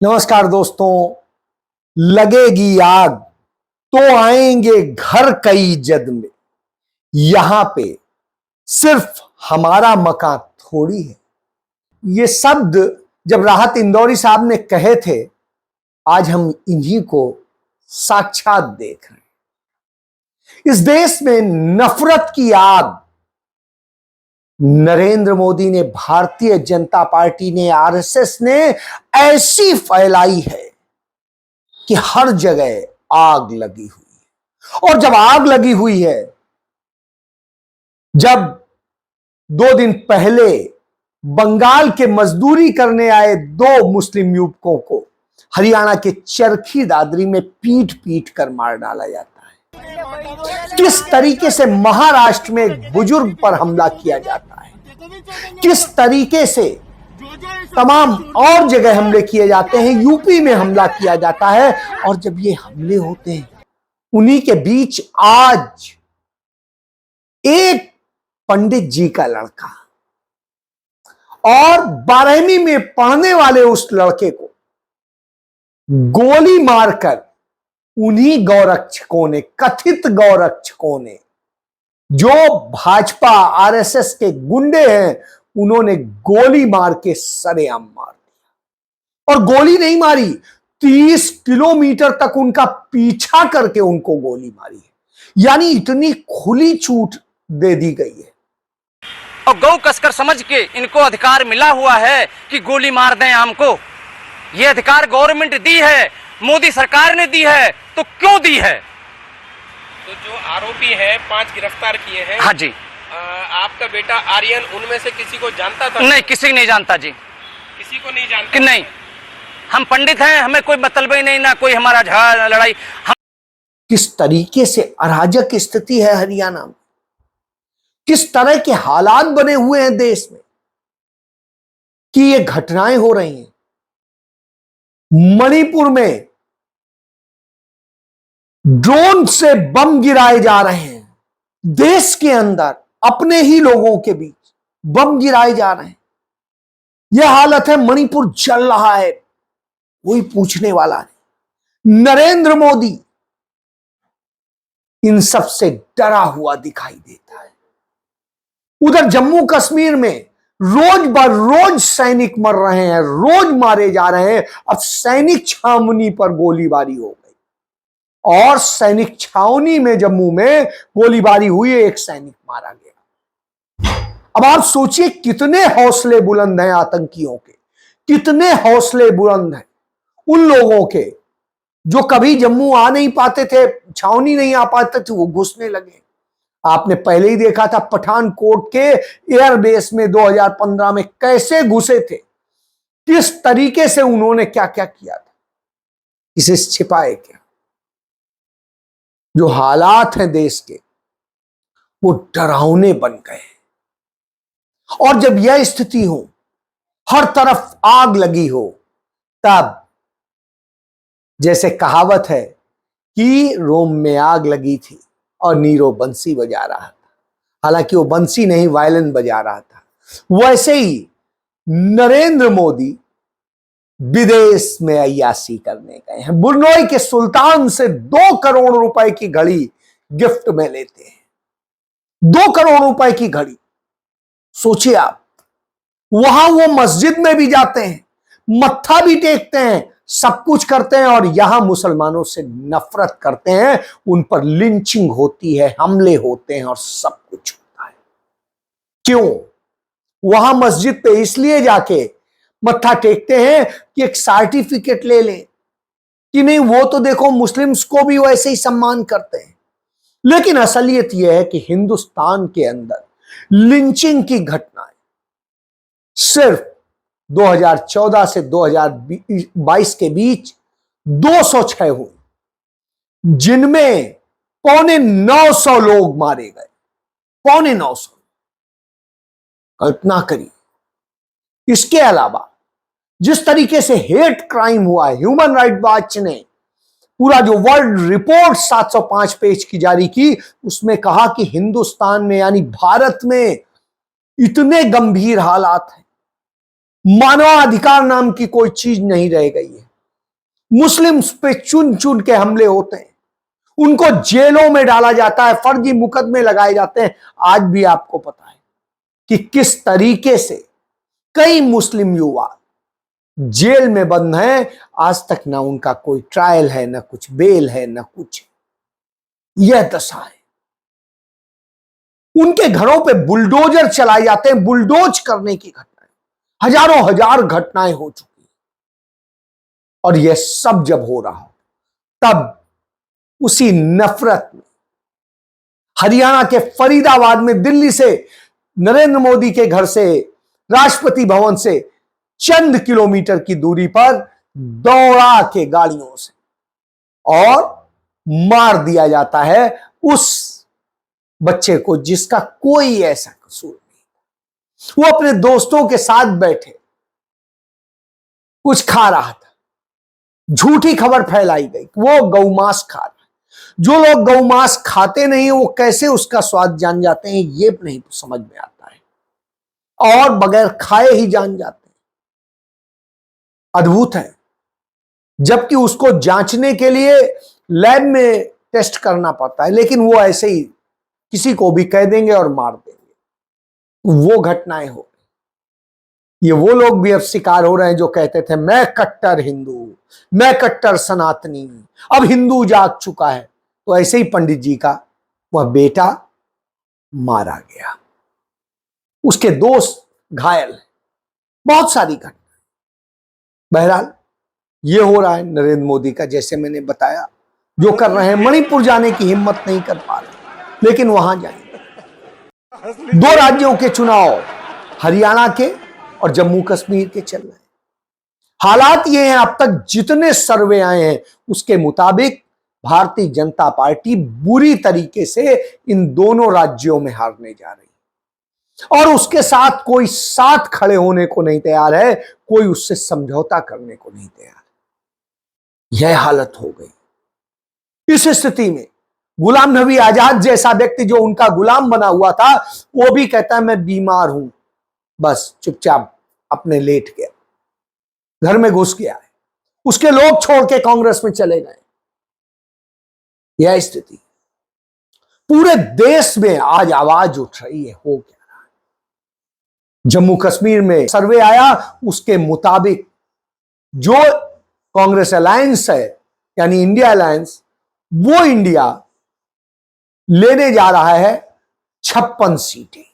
नमस्कार दोस्तों। लगेगी आग तो आएंगे घर कई जद में, यहां पे सिर्फ हमारा मकान थोड़ी है। ये शब्द जब राहत इंदौरी साहब ने कहे थे, आज हम इन्हीं को साक्षात देख रहे हैं। इस देश में नफरत की आग नरेंद्र मोदी ने, भारतीय जनता पार्टी ने, आरएसएस ने ऐसी फैलाई है कि हर जगह आग लगी हुई है। और जब आग लगी हुई है, जब 2 दिन पहले बंगाल के मजदूरी करने आए 2 मुस्लिम युवकों को हरियाणा के चरखी दादरी में पीट पीट कर मार डाला जाता है, किस तरीके से महाराष्ट्र में एक बुजुर्ग पर हमला किया जाता है, किस तरीके से तमाम और जगह हमले किए जाते हैं, यूपी में हमला किया जाता है। और जब ये हमले होते हैं, उन्हीं के बीच आज एक पंडित जी का लड़का और 12वीं में पढ़ने वाले उस लड़के को गोली मारकर उन्हीं गौरक्षकों ने, कथित गौरक्षकों ने, जो भाजपा आरएसएस के गुंडे हैं, उन्होंने गोली मार के सरेआम मार दिया। और गोली नहीं मारी, 30 किलोमीटर तक उनका पीछा करके उनको गोली मारी है। यानी इतनी खुली छूट दे दी गई है। और गौ कसकर समझ के इनको अधिकार मिला हुआ है कि गोली मार दें हमको। ये अधिकार गवर्नमेंट दी है, मोदी सरकार ने दी है, तो क्यों दी है? तो जो आरोपी हैं 5 गिरफ्तार किए हैं। हाँ जी। आपका बेटा आर्यन उनमें से किसी को जानता था? नहीं, किसी नहीं जानता जी। किसी को नहीं जानता? कि नहीं, हम पंडित हैं, हमें कोई मतलब ही नहीं, ना कोई हमारा झगड़ा लड़ाई। किस तरीके से अराजक स्थिति है हरियाणा में, किस तरह के हालात बने हुए हैं देश में कि ये घटनाएं हो रही हैं। मणिपुर में ड्रोन से बम गिराए जा रहे हैं, देश के अंदर अपने ही लोगों के बीच बम गिराए जा रहे हैं। यह हालत है, मणिपुर जल रहा है, कोई पूछने वाला नहीं। नरेंद्र मोदी इन सब से डरा हुआ दिखाई देता है। उधर जम्मू कश्मीर में रोज बर रोज सैनिक मर रहे हैं, रोज मारे जा रहे हैं। अब सैनिक छावनी पर गोलीबारी हो गई, और सैनिक छावनी में जम्मू में गोलीबारी हुई, एक सैनिक मारा गया। अब आप सोचिए कितने हौसले बुलंद हैं आतंकियों के, कितने हौसले बुलंद हैं उन लोगों के जो कभी जम्मू आ नहीं पाते थे, छावनी नहीं आ पाते थे, वो घुसने लगे। आपने पहले ही देखा था पठानकोट के एयरबेस में 2015 में कैसे घुसे थे, किस तरीके से उन्होंने क्या क्या किया था, इसे छिपाए क्या। जो हालात हैं देश के, वो डरावने बन गए। और जब यह स्थिति हो, हर तरफ आग लगी हो, तब जैसे कहावत है कि रोम में आग लगी थी और नीरो बंसी बजा रहा था, हालांकि वो बंसी नहीं, वायलिन बजा रहा था। वैसे ही नरेंद्र मोदी विदेश में अय्याशी करने गए हैं। बुरनोई के सुल्तान से 2 करोड़ रुपए की घड़ी गिफ्ट में लेते हैं। 2 करोड़ रुपए की घड़ी, सोचिए आप। वहां वो मस्जिद में भी जाते हैं, मत्था भी टेकते हैं, सब कुछ करते हैं, और यहां मुसलमानों से नफरत करते हैं, उन पर लिंचिंग होती है, हमले होते हैं, और सब कुछ होता है। क्यों? वहां मस्जिद पे इसलिए जाके मत्था टेकते हैं कि एक सर्टिफिकेट ले लें कि नहीं, वो तो देखो मुस्लिम्स को भी वैसे ही सम्मान करते हैं। लेकिन असलियत यह है कि हिंदुस्तान के अंदर लिंचिंग की घटनाएं सिर्फ 2014 से 2022 के बीच 206 हुई, जिनमें 950 लोग मारे गए। 950, कल्पना करिए। इसके अलावा जिस तरीके से हेट क्राइम हुआ है, ह्यूमन राइट वॉच ने पूरा जो वर्ल्ड रिपोर्ट 705 पेज की जारी की, उसमें कहा कि हिंदुस्तान में यानी भारत में इतने गंभीर हालात हैं, मानवाधिकार नाम की कोई चीज नहीं रह गई है। मुस्लिम्स पे चुन चुन के हमले होते हैं, उनको जेलों में डाला जाता है, फर्जी मुकदमे लगाए जाते हैं। आज भी आपको पता है कि किस तरीके से कई मुस्लिम युवा जेल में बंद हैं। आज तक ना उनका कोई ट्रायल है, ना कुछ बेल है, ना कुछ। यह दशा है। उनके घरों पे बुलडोजर चलाए जाते हैं, बुलडोज करने की घटनाएं, हजारों हजार घटनाएं हो चुकी हैं। और यह सब जब हो रहा हो, तब उसी नफरत में हरियाणा के फरीदाबाद में दिल्ली से नरेंद्र मोदी के घर से, राष्ट्रपति भवन से चंद किलोमीटर की दूरी पर दौड़ा के गाड़ियों से और मार दिया जाता है उस बच्चे को जिसका कोई ऐसा कसूर नहीं। वो अपने दोस्तों के साथ बैठे कुछ खा रहा था, झूठी खबर फैलाई गई, वो गौमांस खा रहा है। जो लोग गौमांस खाते नहीं वो कैसे उसका स्वाद जान जाते हैं, ये नहीं समझ में आता है, और बगैर खाए ही जान जाते हैं। अद्भुत है। जबकि उसको जांचने के लिए लैब में टेस्ट करना पड़ता है, लेकिन वो ऐसे ही किसी को भी कह देंगे और मार देंगे। वो घटनाएं हो रही। ये वो लोग भी अब शिकार हो रहे हैं जो कहते थे मैं कट्टर हिंदू, मैं कट्टर सनातनी, अब हिंदू जाग चुका है। तो ऐसे ही पंडित जी का वह बेटा मारा गया, उसके दोस्त घायल हैं, बहुत सारी घटना। बहरहाल ये हो रहा है नरेंद्र मोदी का, जैसे मैंने बताया, जो कर रहे हैं। मणिपुर जाने की हिम्मत नहीं कर पा रहे, लेकिन वहां जाएंगे। 2 राज्यों के चुनाव हरियाणा के और जम्मू कश्मीर के चल रहे हैं। हालात ये हैं, अब तक जितने सर्वे आए हैं उसके मुताबिक भारतीय जनता पार्टी बुरी तरीके से इन दोनों राज्यों में हारने जा रही है, और उसके साथ कोई साथ खड़े होने को नहीं तैयार है, कोई उससे समझौता करने को नहीं तैयार। यह हालत हो गई। इस स्थिति में गुलाम नबी आजाद जैसा व्यक्ति जो उनका गुलाम बना हुआ था, वो भी कहता है मैं बीमार हूं, बस चुपचाप अपने लेट गया, घर में घुस गया है। उसके लोग छोड़ के कांग्रेस में चले गए। यह स्थिति पूरे देश में आज आवाज उठ रही है, हो क्या रहा है। जम्मू कश्मीर में सर्वे आया, उसके मुताबिक जो कांग्रेस अलायंस है, यानी इंडिया अलायंस, वो इंडिया लेने जा रहा है 56 सीटें।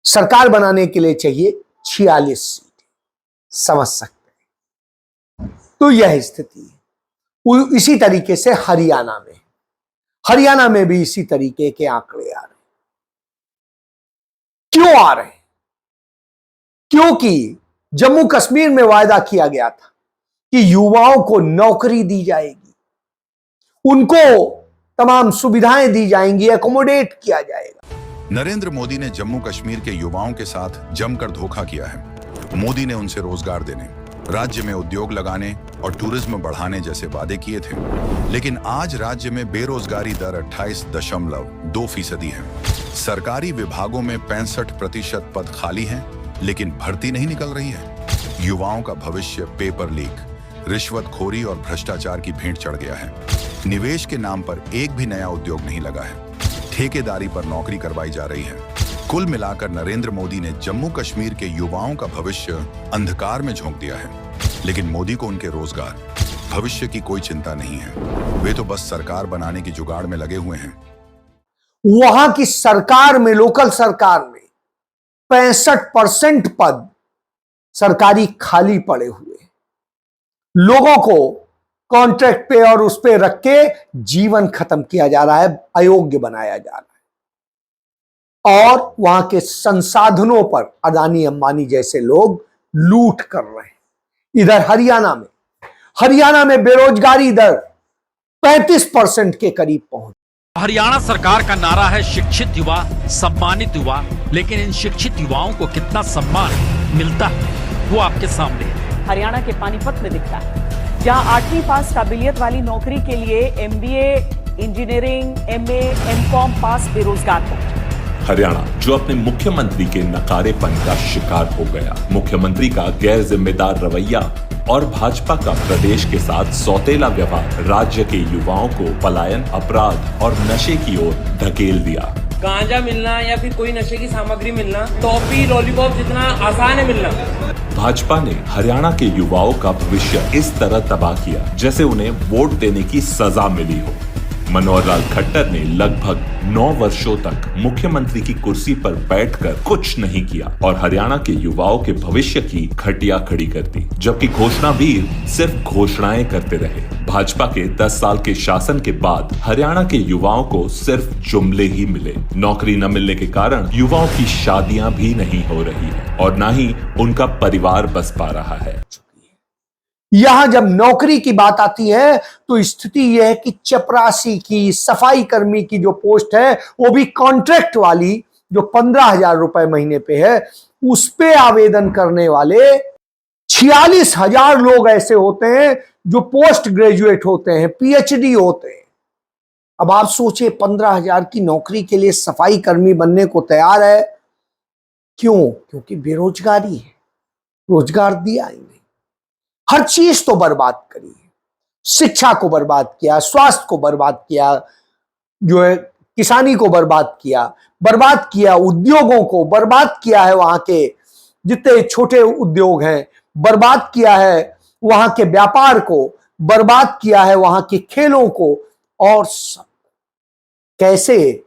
सरकार बनाने के लिए चाहिए 46 सीटें। समझ सकते हैं। तो यह स्थिति है। इसी तरीके से हरियाणा में भी इसी तरीके के आंकड़े आ रहे हैं। क्यों आ रहे हैं? क्योंकि जम्मू कश्मीर में वायदा किया गया था कि युवाओं को नौकरी दी जाएगी, उनको तमाम सुविधाएं दी जाएंगी, एकोमोडेट किया जाएगा। नरेंद्र मोदी ने जम्मू कश्मीर के युवाओं के साथ जमकर धोखा किया है। मोदी ने उनसे रोजगार देने, राज्य में उद्योग लगाने और टूरिज्म बढ़ाने जैसे वादे किए थे, लेकिन आज राज्य में बेरोजगारी दर 28.2% है। सरकारी विभागों में 65% पद खाली हैं, लेकिन भर्ती नहीं निकल रही है। युवाओं का भविष्य पेपर लीक, रिश्वतखोरी और भ्रष्टाचार की भेंट चढ़ गया है। निवेश के नाम पर एक भी नया उद्योग नहीं लगा है। ठेकेदारी पर नौकरी करवाई जा रही है। कुल मिलाकर नरेंद्र मोदी ने जम्मू कश्मीर के युवाओं का भविष्य अंधकार में झोंक दिया है। लेकिन मोदी को उनके रोजगार, भविष्य की कोई चिंता नहीं है। वे तो बस सरकार बनाने की जुगाड़ में लगे हुए हैं। वहां की सरकार में, लोकल सरकार में 65% पद सरकारी खाली पड़े हुए हैं। लोगों को कॉन्ट्रैक्ट पे और उस पे रख के जीवन खत्म किया जा रहा है, अयोग्य बनाया जा रहा है। और वहां के संसाधनों पर अदानी अंबानी जैसे लोग लूट कर रहे हैं। इधर हरियाणा में बेरोजगारी दर 35% के करीब पहुंच। हरियाणा सरकार का नारा है शिक्षित युवा, सम्मानित युवा, लेकिन इन शिक्षित युवाओं को कितना सम्मान मिलता है वो आपके सामने है। हरियाणा के पानीपत में दिखता है, जहां 8वीं पास काबिलियत वाली नौकरी के लिए MBA, इंजीनियरिंग, MA, MCOM पास बेरोजगार पहुंचे। हरियाणा जो अपने मुख्यमंत्री के नकारेपन का शिकार हो गया। मुख्यमंत्री का गैर जिम्मेदार रवैया और भाजपा का प्रदेश के साथ सौतेला व्यवहार राज्य के युवाओं को पलायन, अपराध और नशे की ओर धकेल दिया। गांजा मिलना या फिर कोई नशे की सामग्री मिलना, टॉफी, लॉलीपॉप जितना आसान है मिलना। भाजपा ने हरियाणा के युवाओं का भविष्य इस तरह तबाह किया जैसे उन्हें वोट देने की सजा मिली हो। मनोहर लाल खट्टर ने लगभग 9 वर्षों तक मुख्यमंत्री की कुर्सी पर बैठकर कुछ नहीं किया और हरियाणा के युवाओं के भविष्य की खटिया खड़ी कर दी, जबकि घोषणावीर सिर्फ घोषणाएं करते रहे। भाजपा के 10 साल के शासन के बाद हरियाणा के युवाओं को सिर्फ जुमले ही मिले। नौकरी न मिलने के कारण युवाओं की शादियां भी नहीं हो रही है और न ही उनका परिवार बस पा रहा है। यहां जब नौकरी की बात आती है तो स्थिति यह है कि चपरासी की, सफाई कर्मी की जो पोस्ट है वो भी कॉन्ट्रैक्ट वाली, जो 15,000 रुपए महीने पे है, उस पे आवेदन करने वाले 46,000 लोग ऐसे होते हैं जो पोस्ट ग्रेजुएट होते हैं, पीएचडी होते हैं। अब आप सोचिए 15,000 की नौकरी के लिए सफाई कर्मी बनने को तैयार है। क्यों? क्योंकि बेरोजगारी है, रोजगार दिया ही नहीं। हर चीज तो बर्बाद करी, शिक्षा को बर्बाद किया, स्वास्थ्य को बर्बाद किया, जो है किसानी को बर्बाद किया, उद्योगों को बर्बाद किया है, वहां के जितने छोटे उद्योग हैं बर्बाद किया है, वहां के व्यापार को बर्बाद किया है, वहां के खेलों को, और सब कैसे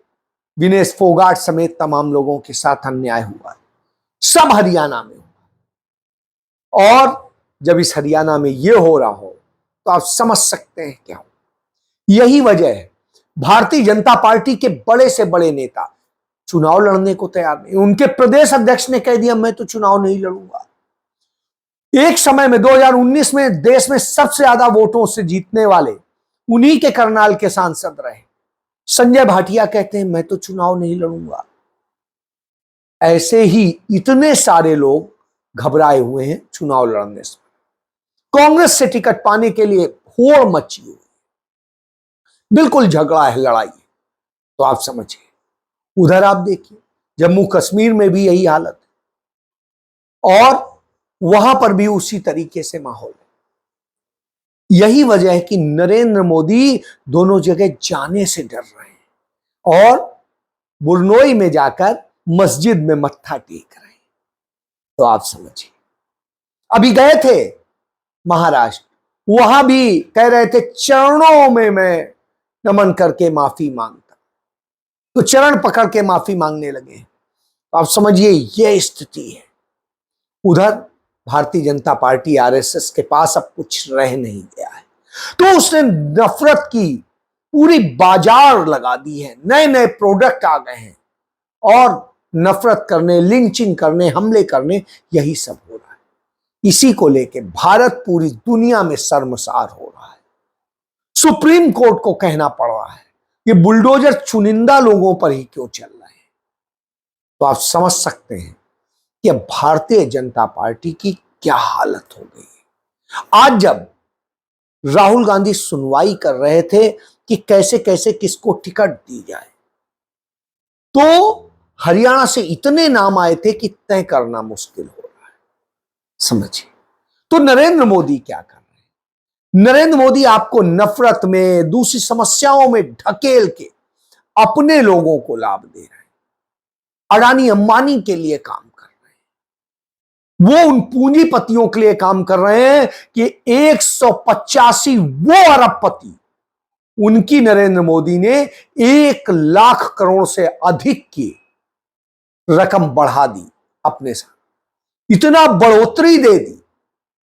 विनेश फोगाट समेत तमाम लोगों के साथ अन्याय हुआ है, सब हरियाणा में हुआ। और जब इस हरियाणा में यह हो रहा हो तो आप समझ सकते हैं क्या हो। यही वजह है भारतीय जनता पार्टी के बड़े से बड़े नेता चुनाव लड़ने को तैयार नहीं। उनके प्रदेश अध्यक्ष ने कह दिया मैं तो चुनाव नहीं लड़ूंगा। एक समय में 2019 में देश में सबसे ज्यादा वोटों से जीतने वाले उन्हीं के करनाल के सांसद रहे संजय भाटिया कहते हैं मैं तो चुनाव नहीं लड़ूंगा। ऐसे ही इतने सारे लोग घबराए हुए हैं चुनाव लड़ने से। कांग्रेस से टिकट पाने के लिए होड़ मची हुई, बिल्कुल झगड़ा है, लड़ाई है। तो आप समझिए, उधर आप देखिए जम्मू कश्मीर में भी यही हालत है और वहां पर भी उसी तरीके से माहौल है। यही वजह है कि नरेंद्र मोदी दोनों जगह जाने से डर रहे हैं और बुरनोई में जाकर मस्जिद में मत्था टेक रहे हैं। तो आप समझिए, अभी गए थे महाराष्ट्र, वहां भी कह रहे थे चरणों में मैं नमन करके माफी मांगता, तो चरण पकड़ के माफी मांगने लगे। तो आप समझिए यह स्थिति है। उधर भारतीय जनता पार्टी आरएसएस के पास अब कुछ रह नहीं गया है, तो उसने नफरत की पूरी बाजार लगा दी है। नए नए प्रोडक्ट आ गए हैं और नफरत करने, लिंचिंग करने, हमले करने, यही सब हो रहा है। इसी को लेके भारत पूरी दुनिया में शर्मसार हो रहा है। सुप्रीम कोर्ट को कहना पड़ रहा है ये बुलडोजर चुनिंदा लोगों पर ही क्यों चल रहे हैं। तो आप समझ सकते हैं कि अब भारतीय जनता पार्टी की क्या हालत हो गई है। आज जब राहुल गांधी सुनवाई कर रहे थे कि कैसे कैसे किसको टिकट दी जाए, तो हरियाणा से इतने नाम आए थे कि तय करना मुश्किल हो रहा है। समझिए, तो नरेंद्र मोदी क्या कर रहे हैं? नरेंद्र मोदी आपको नफरत में, दूसरी समस्याओं में ढकेल के अपने लोगों को लाभ दे रहे हैं। अडानी अंबानी के लिए काम कर रहे हैं, वो उन पूंजीपतियों के लिए काम कर रहे हैं कि 185 वो अरबपति, उनकी नरेंद्र मोदी ने 1 लाख करोड़ से अधिक की रकम बढ़ा दी अपने साथ, इतना बढ़ोतरी दे दी,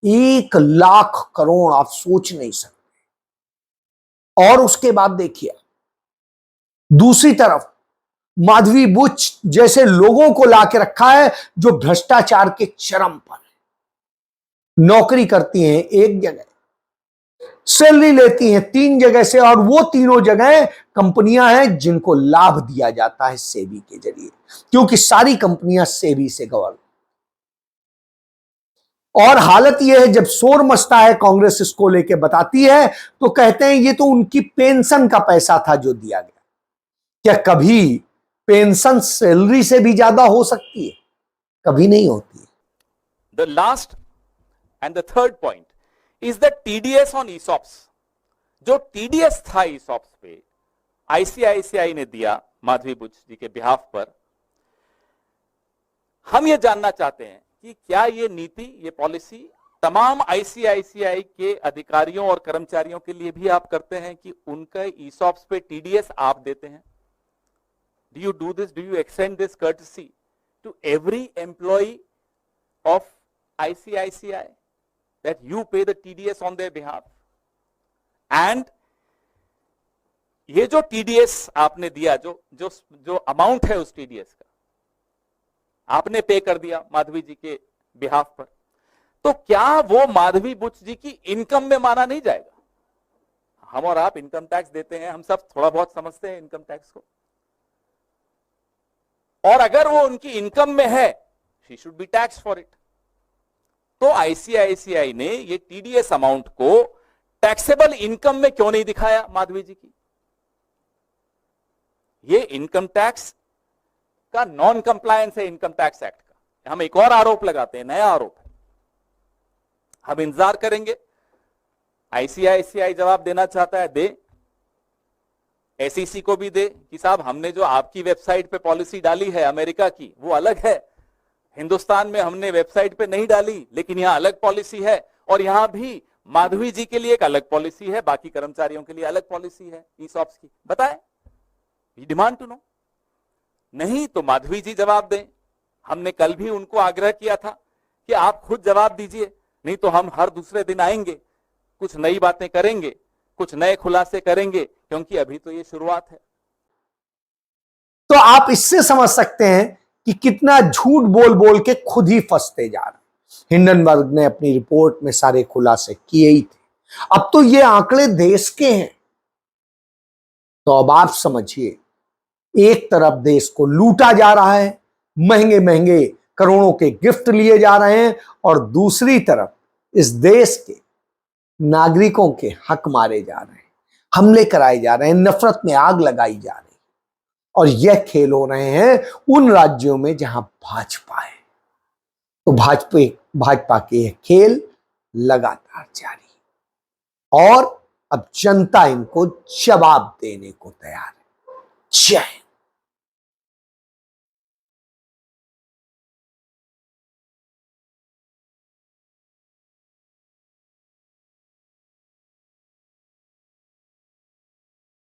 1 लाख करोड़, आप सोच नहीं सकते। और उसके बाद देखिए दूसरी तरफ माधवी बुच जैसे लोगों को लाके रखा है जो भ्रष्टाचार के चरम पर है। नौकरी करती हैं एक जगह, सैलरी लेती हैं 3 जगह से, और वो तीनों जगह कंपनियां हैं जिनको लाभ दिया जाता है सेबी के जरिए, क्योंकि सारी कंपनियां सेबी से गवर्न। और हालत यह है, जब शोर मचता है, कांग्रेस इसको लेके बताती है तो कहते हैं ये तो उनकी पेंशन का पैसा था जो दिया गया। क्या कभी पेंशन सैलरी से भी ज्यादा हो सकती है? कभी नहीं होती है। The last and the third point is the TDS on ESOPs. जो टीडीएस था ईसॉप्स पे आईसीआईसीआई ने दिया माधवी बुच जी के बिहाफ पर। हम ये जानना चाहते हैं कि क्या ये नीति, ये पॉलिसी तमाम आईसीआईसीआई के अधिकारियों और कर्मचारियों के लिए भी आप करते हैं कि उनका ईसॉप्स पे टीडीएस आप देते हैं? Do you do this, do you extend this courtesy to every employee of ICICI that you pay the TDS on their behalf? And ये जो टीडीएस आपने दिया, जो अमाउंट है उस टीडीएस का आपने पे कर दिया माधवी जी के बिहाफ पर, तो क्या वो माधवी बुच जी की इनकम में माना नहीं जाएगा? हम और आप इनकम टैक्स देते हैं, हम सब थोड़ा बहुत समझते हैं इनकम टैक्स को, और अगर वो उनकी इनकम में है, she should be tax for it. तो आईसीआईसीआई ने ये टीडीएस अमाउंट को टैक्सेबल इनकम में क्यों नहीं दिखाया माधवी जी की? ये इनकम टैक्स का नॉन कंप्लायंस है इनकम टैक्स एक्ट का। हम एक और आरोप लगाते हैं, नया आरोप है। हम इंतजार करेंगे, आईसीआईसीआई जवाब देना चाहता है दे, एसईसी को भी दे कि साहब हमने जो आपकी वेबसाइट पे पॉलिसी डाली है अमेरिका की वो अलग है, हिंदुस्तान में हमने वेबसाइट पे नहीं डाली, लेकिन यहां अलग पॉलिसी है, और यहां भी माधवी जी के लिए एक अलग पॉलिसी है, बाकी कर्मचारियों के लिए अलग पॉलिसी है ईसॉप्स की। बताएं, वी डिमांड टू नो। नहीं तो माधवी जी जवाब दें। हमने कल भी उनको आग्रह किया था कि आप खुद जवाब दीजिए, नहीं तो हम हर दूसरे दिन आएंगे, कुछ नई बातें करेंगे, कुछ नए खुलासे करेंगे, क्योंकि अभी तो ये शुरुआत है। तो आप इससे समझ सकते हैं कि कितना झूठ बोल बोल के खुद ही फंसते जा रहे। हिंडनबर्ग ने अपनी रिपोर्ट में सारे खुलासे किए ही थे। अब तो ये आंकड़े देश के हैं। तो अब आप समझिए, एक तरफ देश को लूटा जा रहा है, महंगे महंगे करोड़ों के गिफ्ट लिए जा रहे हैं, और दूसरी तरफ इस देश के नागरिकों के हक मारे जा रहे हैं, हमले कराए जा रहे हैं, नफरत में आग लगाई जा रही है। और यह खेल हो रहे हैं उन राज्यों में जहां भाजपा है। तो भाजपा के यह खेल लगातार जारी, और अब जनता इनको जवाब देने को तैयार है। जय हिंद।